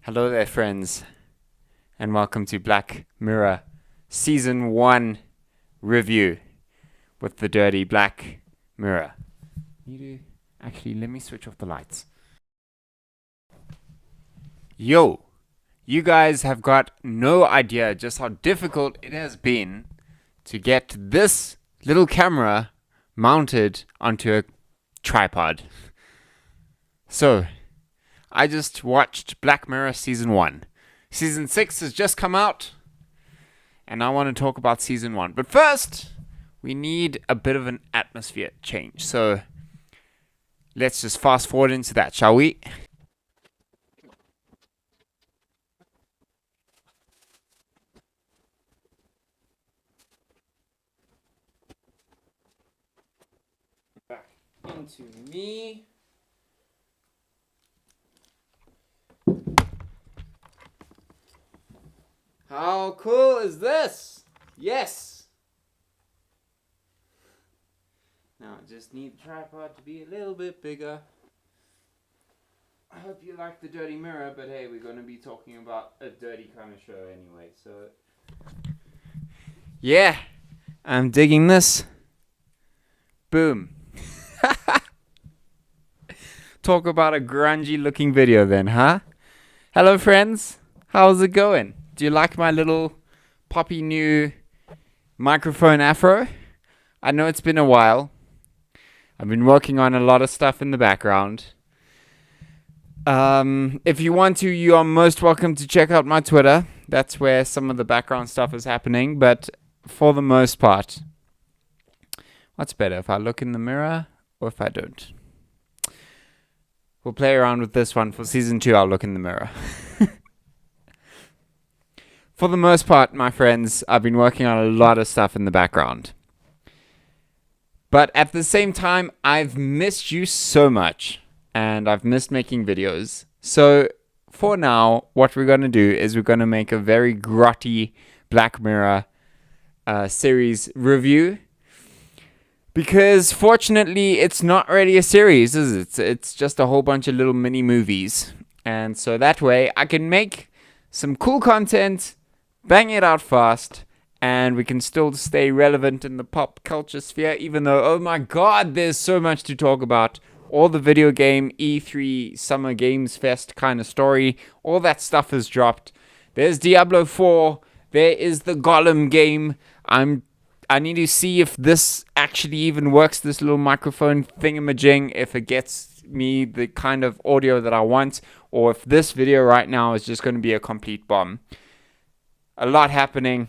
Hello there, friends, and welcome to Black Mirror Season 1 review with the dirty Black Mirror. Actually, let me switch off the lights. Yo, you guys have got no idea just how difficult it has been to get this little camera mounted onto a tripod. So, I just watched Black Mirror Season 1. Season 6 has just come out, and I want to talk about Season 1. But first, we need a bit of an atmosphere change. So, let's just fast forward into that, shall we? Back into me. How cool is this? Yes! Now I just need the tripod to be a little bit bigger. I hope you like the dirty mirror, but hey, we're going to be talking about a dirty kind of show anyway, so... Yeah, I'm digging this. Boom. Talk about a grungy looking video then, huh? Hello friends, how's it going? Do you like my little poppy new microphone afro? I know it's been a while. I've been working on a lot of stuff in the background. If you want to, you are most welcome to check out my Twitter. That's where some of the background stuff is happening. But for the most part, what's better, if I look in the mirror or if I don't? We'll play around with this one. For Season 2, I'll look in the mirror. For the most part, my friends, I've been working on a lot of stuff in the background. But at the same time, I've missed you so much. And I've missed making videos. So, for now, what we're going to do is we're going to make a very grotty Black Mirror series review. Because, fortunately, it's not really a series, is it? It's just a whole bunch of little mini movies. And so that way, I can make some cool content, bang it out fast, and we can still stay relevant in the pop culture sphere, even though, oh my god, there's so much to talk about. All the video game E3 Summer Games Fest kind of story, all that stuff has dropped. There's Diablo 4, there is the Gollum game. I need to see if this actually even works, this little microphone thingamajig, if it gets me the kind of audio that I want, or if this video right now is just going to be a complete bomb. A lot happening.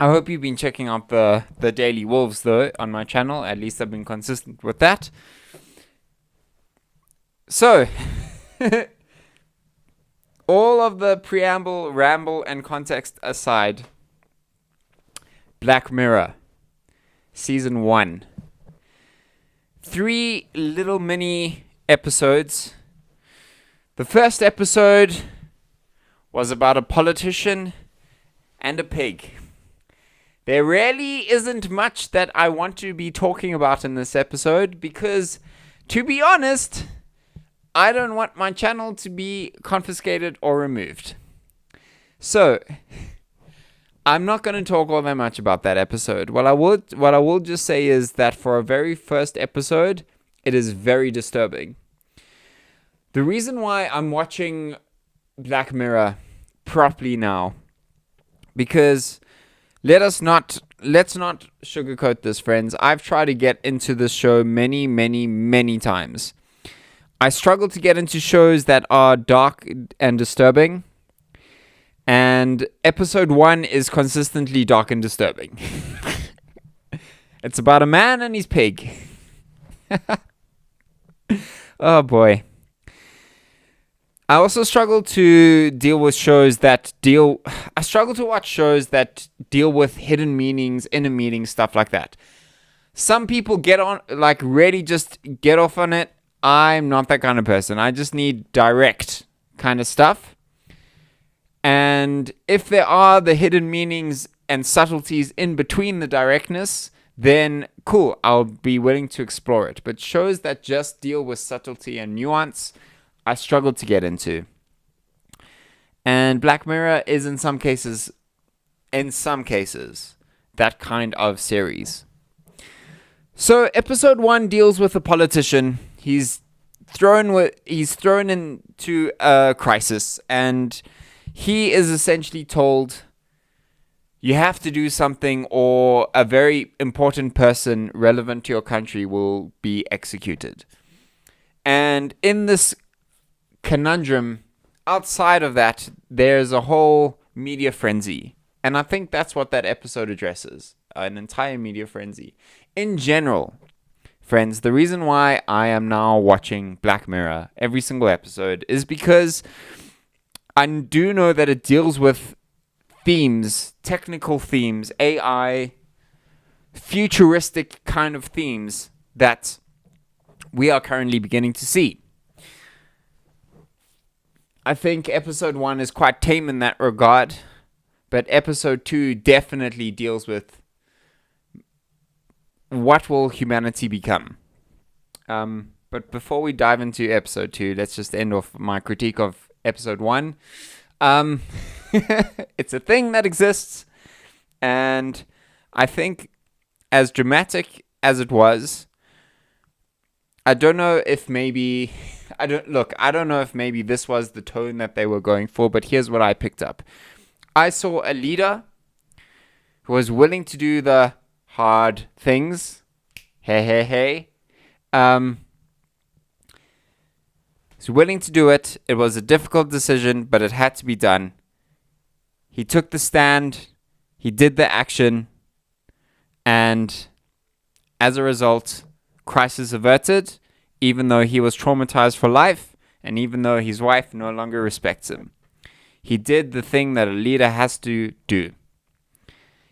I hope you've been checking out the Daily Wolves, though, on my channel. At least I've been consistent with that. So, all of the preamble, ramble, and context aside, Black Mirror, Season 1. 3 little mini episodes. The first episode was about a politician and a pig. There really isn't much that I want to be talking about in this episode because, to be honest, I don't want my channel to be confiscated or removed. So, I'm not going to talk all that much about that episode. What I will just say is that for a very first episode, it is very disturbing. The reason why I'm watching Black Mirror properly now, because let's not sugarcoat this, friends. I've tried to get into this show many, many, many times. I struggle to get into shows that are dark and disturbing. And episode 1 is consistently dark and disturbing. It's about a man and his pig. Oh boy. I also struggle to deal with shows that I struggle to watch shows that deal with hidden meanings, inner meanings, stuff like that. Some people get on, like, really just get off on it. I'm not that kind of person. I just need direct kind of stuff. And if there are the hidden meanings and subtleties in between the directness, then cool, I'll be willing to explore it. But shows that just deal with subtlety and nuance, I struggle to get into. And Black Mirror is in some cases, that kind of series. So episode 1 deals with a politician. He's thrown into a crisis, and he is essentially told, you have to do something or a very important person relevant to your country will be executed. And in this conundrum, outside of that, there's a whole media frenzy. And I think that's what that episode addresses, an entire media frenzy. In general, friends, the reason why I am now watching Black Mirror every single episode is because I do know that it deals with themes, technical themes, AI, futuristic kind of themes that we are currently beginning to see. I think episode 1 is quite tame in that regard, but episode 2 definitely deals with what will humanity become. But before we dive into episode 2, let's just end off my critique of episode 1. It's a thing that exists, and I think as dramatic as it was, I don't know if maybe this was the tone that they were going for, but here's what I picked up. I saw a leader who was willing to do the hard things. Hey. He's willing to do it. It was a difficult decision, but it had to be done. He took the stand. He did the action. And as a result, crisis averted, even though he was traumatized for life, and even though his wife no longer respects him. He did the thing that a leader has to do.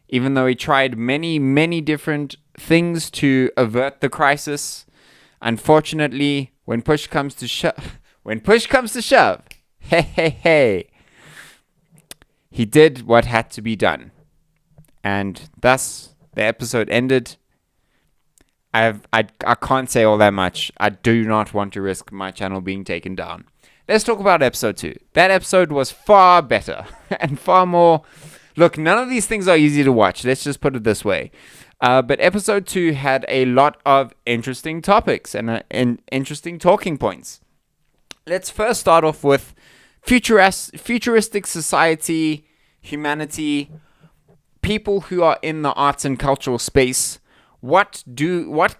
Even though he tried many, many different things to avert the crisis, unfortunately, when push comes to shove, hey, he did what had to be done. And thus, the episode ended. I can't say all that much. I do not want to risk my channel being taken down. Let's talk about episode 2. That episode was far better and far more... Look, none of these things are easy to watch. Let's just put it this way. But episode 2 had a lot of interesting topics and interesting talking points. Let's first start off with futuristic society, humanity, people who are in the arts and cultural space. What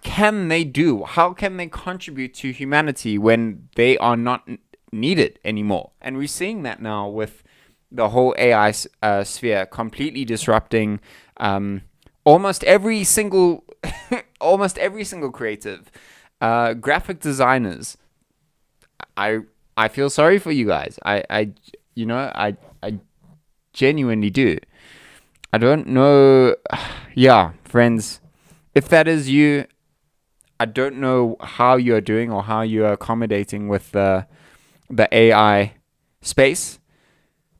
can they do? How can they contribute to humanity when they are not needed anymore? And we're seeing that now with the whole AI sphere completely disrupting almost every single creative, graphic designers. I feel sorry for you guys. I genuinely do. I don't know. Yeah, friends. If that is you, I don't know how you're doing or how you're accommodating with the AI space,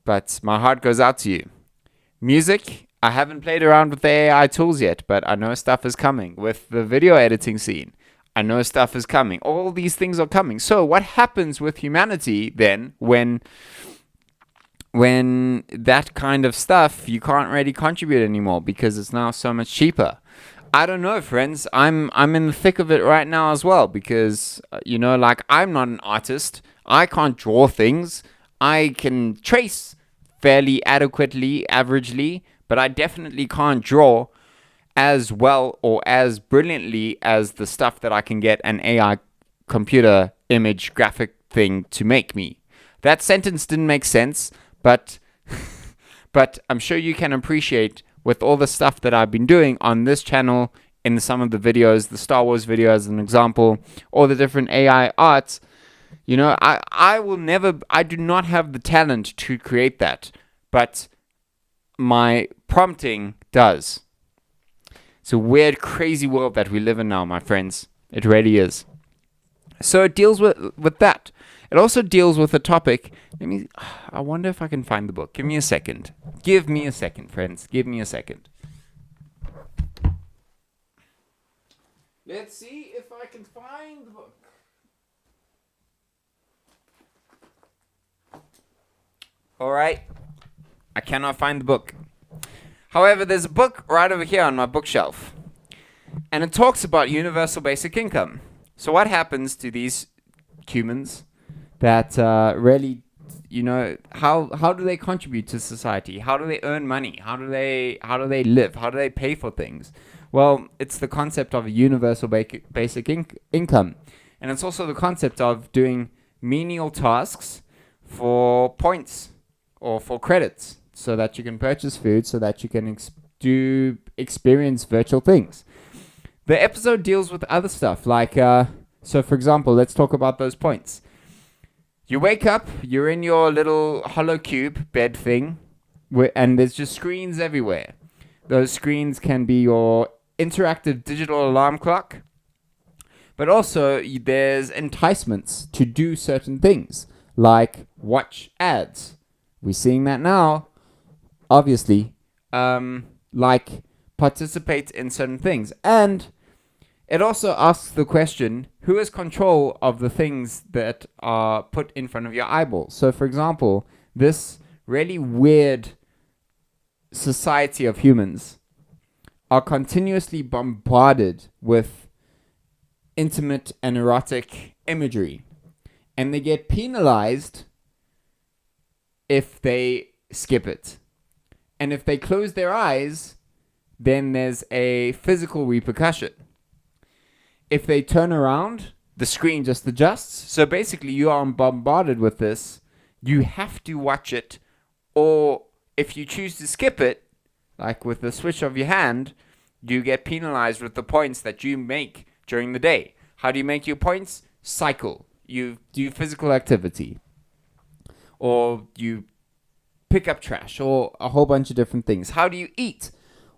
but my heart goes out to you. Music, I haven't played around with the AI tools yet, but I know stuff is coming. With the video editing scene, I know stuff is coming. All these things are coming. So what happens with humanity then when that kind of stuff, you can't really contribute anymore because it's now so much cheaper? I don't know, friends. I'm in the thick of it right now as well because, I'm not an artist. I can't draw things. I can trace fairly adequately, averagely, but I definitely can't draw as well or as brilliantly as the stuff that I can get an AI computer image graphic thing to make me. That sentence didn't make sense, but I'm sure you can appreciate with all the stuff that I've been doing on this channel, in some of the videos, the Star Wars video as an example, all the different AI arts, I do not have the talent to create that, but my prompting does. It's a weird, crazy world that we live in now, my friends. It really is. So it deals with that. It also deals with a topic. I wonder if I can find the book. Give me a second. Give me a second, friends. Give me a second. Let's see if I can find the book. All right. I cannot find the book. However, there's a book right over here on my bookshelf. And it talks about universal basic income. So what happens to these humans that really, how do they contribute to society? How do they earn money? How do they live? How do they pay for things? Well, it's the concept of a universal basic income. And it's also the concept of doing menial tasks for points or for credits so that you can purchase food, so that you can experience virtual things. The episode deals with other stuff, like, so for example, let's talk about those points. You wake up, you're in your little hollow cube bed thing, and there's just screens everywhere. Those screens can be your interactive digital alarm clock, but also there's enticements to do certain things, like watch ads. We're seeing that now, obviously, like participate in certain things. And it also asks the question, who has control of the things that are put in front of your eyeballs? So, for example, this really weird society of humans are continuously bombarded with intimate and erotic imagery. And they get penalized if they skip it. And if they close their eyes, then there's a physical repercussion. If they turn around, the screen just adjusts. So basically, you are bombarded with this. You have to watch it. Or if you choose to skip it, like with the switch of your hand, you get penalized with the points that you make during the day. How do you make your points? Cycle. You do physical activity. Or you pick up trash, or a whole bunch of different things. How do you eat?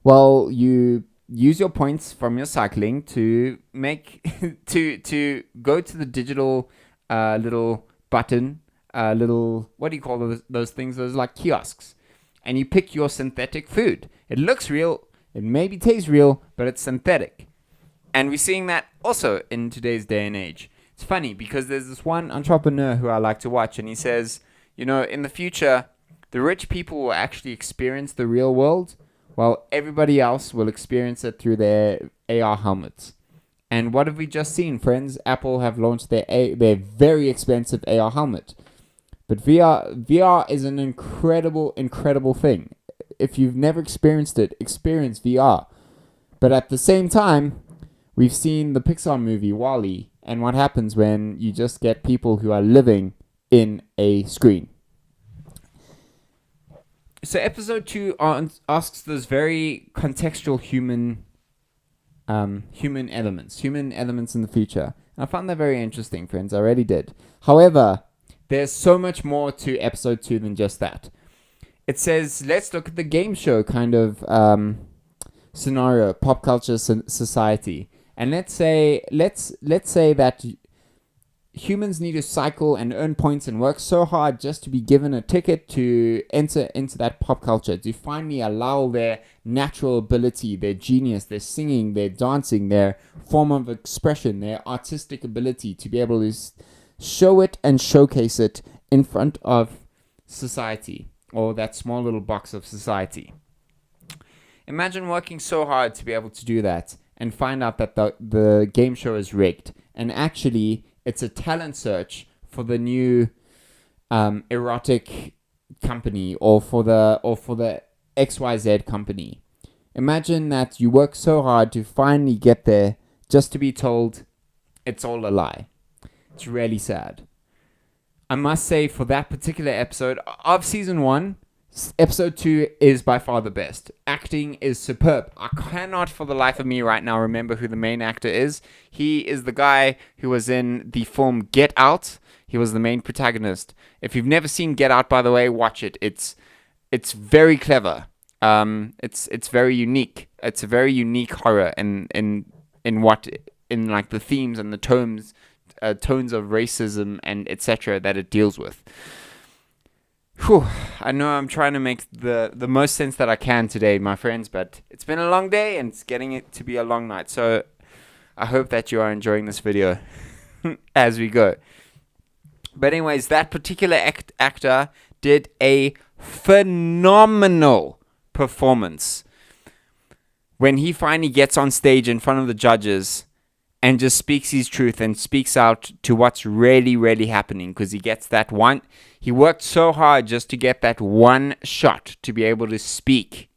Well, you use your points from your cycling to make to go to the digital little button, little, what do you call those things? Those like kiosks, and you pick your synthetic food. It looks real, it maybe tastes real, but it's synthetic. And we're seeing that also in today's day and age. It's funny because there's this one entrepreneur who I like to watch, and he says, in the future, the rich people will actually experience the real world, while everybody else will experience it through their AR helmets. And what have we just seen, friends? Apple have launched their very expensive AR helmet. But VR is an incredible, incredible thing. If you've never experienced it, experience VR. But at the same time, we've seen the Pixar movie WALL-E, and what happens when you just get people who are living in a screen. So episode 2 asks those very contextual human elements in the future. And I found that very interesting, friends. I really did. However, there's so much more to episode 2 than just that. It says, let's look at the game show kind of scenario, pop culture society. And let's say that humans need to cycle and earn points and work so hard just to be given a ticket to enter into that pop culture, to finally allow their natural ability, their genius, their singing, their dancing, their form of expression, their artistic ability to be able to show it and showcase it in front of society, or that small little box of society. Imagine working so hard to be able to do that and find out that the game show is rigged, and actually it's a talent search for the new erotic company, or for the XYZ company. Imagine that you work so hard to finally get there, just to be told it's all a lie. It's really sad. I must say, for that particular episode of season 1, episode 2 is by far the best. Acting is superb. I cannot for the life of me right now remember who the main actor is. He is the guy who was in the film Get Out. He was the main protagonist. If you've never seen Get Out, by the way, watch it. It's very clever. It's very unique. It's a very unique horror in like the themes and the tones of racism and etc. that it deals with. Whew, I know I'm trying to make the most sense that I can today, my friends, but it's been a long day and it's getting it to be a long night. So I hope that you are enjoying this video as we go. But anyways, that particular actor did a phenomenal performance when he finally gets on stage in front of the judges and just speaks his truth and speaks out to what's really, really happening, because he gets that one. He worked so hard just to get that one shot to be able to speak,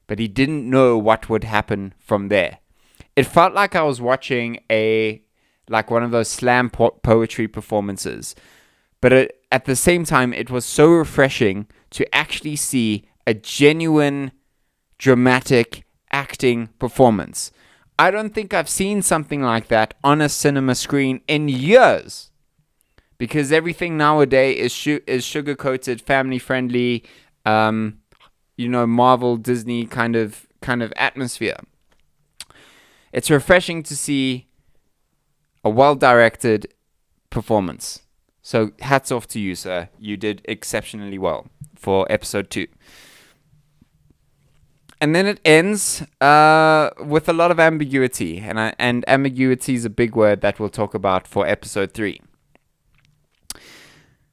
but he didn't know what would happen from there. It felt like I was watching one of those slam poetry performances, but at the same time, it was so refreshing to actually see a genuine, dramatic acting performance. I don't think I've seen something like that on a cinema screen in years, because everything nowadays is sugar-coated, family-friendly, Marvel, Disney kind of atmosphere. It's refreshing to see a well-directed performance. So hats off to you, sir. You did exceptionally well for episode 2. And then it ends with a lot of ambiguity. And ambiguity is a big word that we'll talk about for episode 3.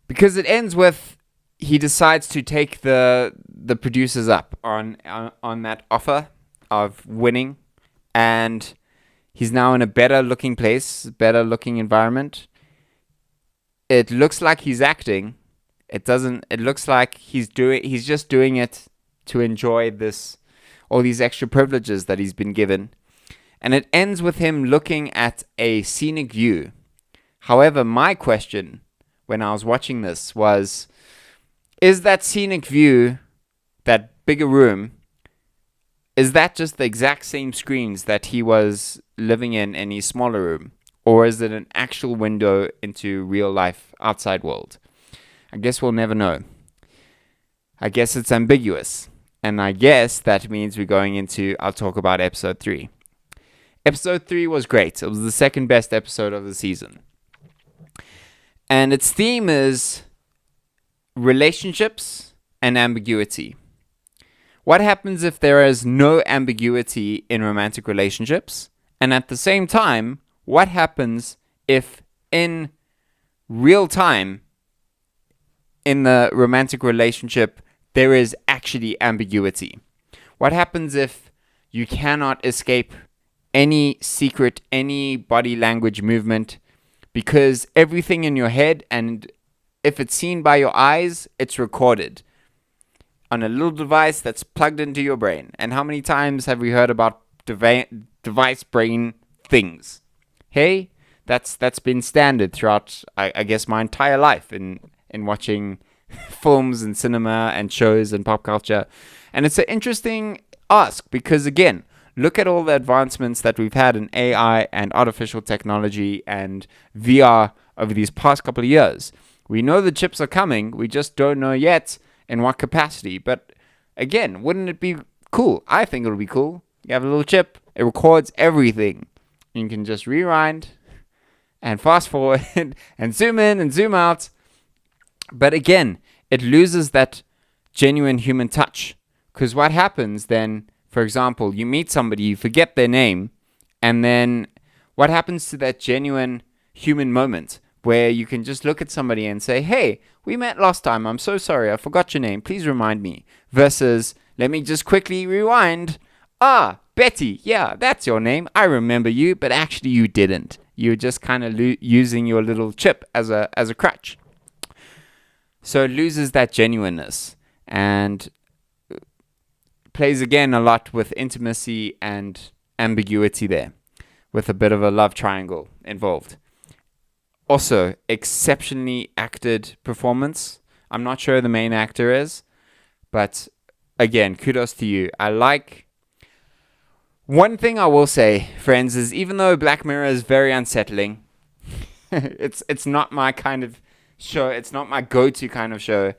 Because it ends with he decides to take the producers up on that offer of winning. And he's now in a better looking place, better looking environment. It looks like he's acting. It looks like he's just doing it to enjoy all these extra privileges that he's been given. And it ends with him looking at a scenic view. However, my question when I was watching this was, is that scenic view, that bigger room, is that just the exact same screens that he was living in his smaller room? Or is it an actual window into real life outside world? I guess we'll never know. I guess it's ambiguous. And I guess that means we're going into, I'll talk about episode 3. Episode 3 was great. It was the second best episode of the season. And its theme is relationships and ambiguity. What happens if there is no ambiguity in romantic relationships? And at the same time, what happens if in real time in the romantic relationship there is actually ambiguity? What happens if you cannot escape any secret, any body language movement, because everything in your head, and if it's seen by your eyes, it's recorded on a little device that's plugged into your brain? And how many times have we heard about device brain things? Hey, that's been standard throughout, I guess, my entire life in watching films and cinema and shows and pop culture. And it's an interesting ask because, again, look at all the advancements that we've had in AI and artificial technology and VR over these past couple of years. We know the chips are coming. We just don't know yet in what capacity. But again, wouldn't it be cool? I think it'll be cool. You have a little chip. It records everything. You can just rewind and fast forward and zoom in and zoom out. But again, it loses that genuine human touch. Because what happens then, for example, you meet somebody, you forget their name, and then what happens to that genuine human moment where you can just look at somebody and say, hey, we met last time. I'm so sorry. I forgot your name. Please remind me. Versus, let me just quickly rewind. Betty, yeah, that's your name. I remember you, but actually you didn't. You're just kind of using your little chip as a crutch. So it loses that genuineness and plays again a lot with intimacy and ambiguity there, with a bit of a love triangle involved. Also, exceptionally acted performance. I'm not sure who the main actor is, but again, kudos to you. One thing I will say, friends, is even though Black Mirror is very unsettling, it's not my kind of show. It's not my go-to kind of show.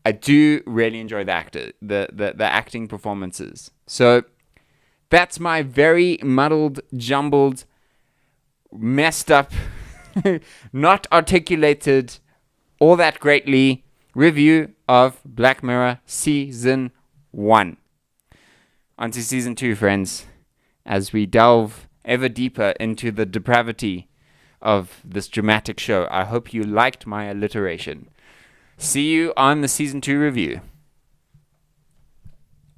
I do really enjoy the acting performances. So that's my very muddled, jumbled, messed up, not articulated all that greatly review of Black Mirror Season 1. On to Season 2, friends, as we delve ever deeper into the depravity of this dramatic show. I hope you liked my alliteration. See you on the season 2 review.